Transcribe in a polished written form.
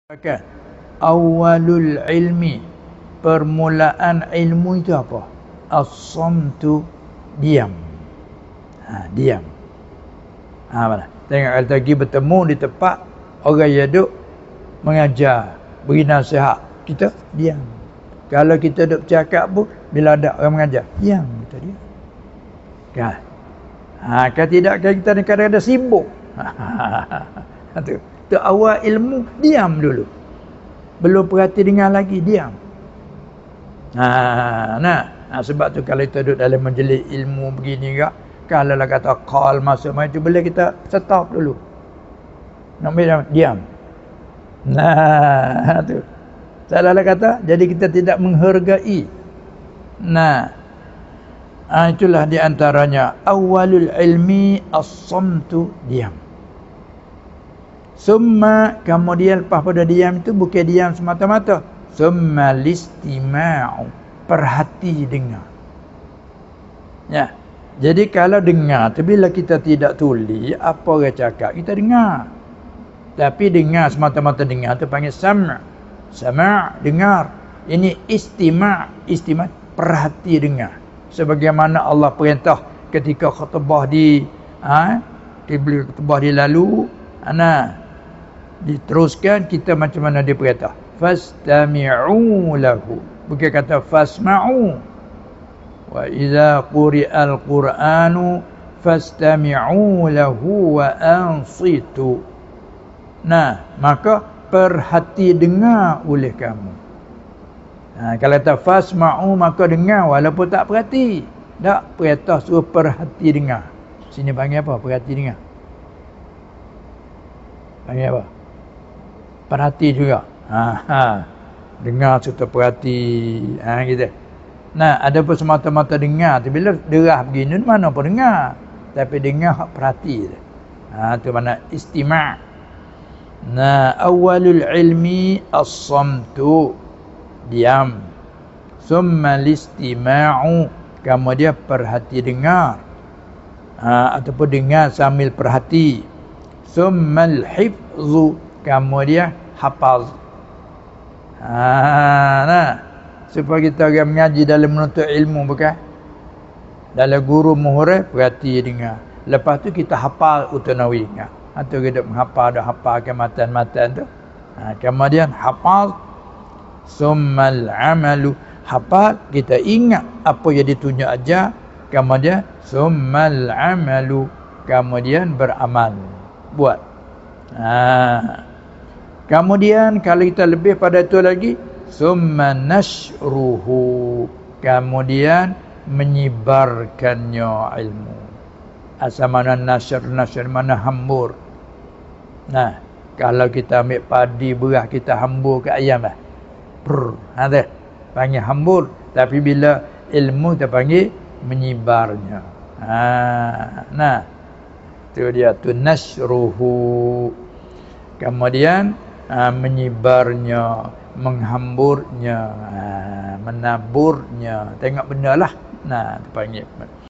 Kan? Awalul ilmi, permulaan ilmu itu apa? As-samtu, diam. Diam. Mana? Tengok kalau lagi bertemu di tempat orang yang duduk mengajar, beri nasihat, kita diam. Kalau kita duduk bercakap pun bila ada orang mengajar, diam kita diam. Kan? Kan tidak, kan kita kadang-kadang sibuk. Tu awal ilmu, diam dulu. Belum perhati dengar lagi, diam. Sebab tu kalau kita duduk dalam majlis ilmu begini juga, kalau lah kata call masuk macam boleh kita stop dulu. Nak diam. Tu. Salah lah kata, jadi kita tidak menghargai. Itulah di antaranya awalul ilmi as-samtu, diam. Summa, kemudian lepas pada diam itu bukan diam semata-mata. Summa listima'u, perhati dengar. Ya. Jadi kalau dengar tu bila kita tidak tuli apa orang cakap, kita dengar. Tapi dengar semata-mata dengar tu panggil sam'. Sama' dengar. Ini istima', perhati dengar. Sebagaimana Allah perintah ketika khutbah khutbah di lalu, diteruskan kita macam mana dia perintah, fastami'u lahu, bukan kata fasma'u. Wa idza quri'al qur'anu fastami'u lahu wa ansitu. Maka perhati dengar oleh kamu. Kalau kata fasma'u maka dengar walaupun tak perhati. Tak, perintah suruh perhati dengar. Sini panggil apa? Perhati dengar. Panggil apa? Perhati juga. Dengar serta perhati. Gitu. Ada pun semata-mata dengar. Bila derah begini mana pun dengar. Tapi dengar perhati. Itu mana istima'. Awalul ilmi as-samtu, diam. Summa listima'u, kemudian perhati dengar. Ataupun dengar sambil perhati. Summal hifzu, kemudian hafaz. Supaya kita orang mengaji dalam menuntut ilmu, bukan? Dalam guru muhurah, perhati dengar. Lepas tu kita hafal utanawi. Atau kita menghafal, dah hafalkan matan-matan tu. Kemudian hafaz. Summal amalu, hafal, kita ingat apa yang ditunjuk ajar. Kemudian summal amalu, kemudian beramal, buat. Kemudian kalau kita lebih pada itu lagi, summa nashruhu, kemudian menyebarkannya ilmu. Asal mana nashr mana hambur. Kalau kita ambil padi beras kita hambur ke ayam lah. Ada panggil hambur, tapi bila ilmu kita panggil menyebarnya. Itu dia tu nashruhu. Kemudian menyebarnya, menghamburnya, menaburnya. Tengok benda lah. Itu panggil.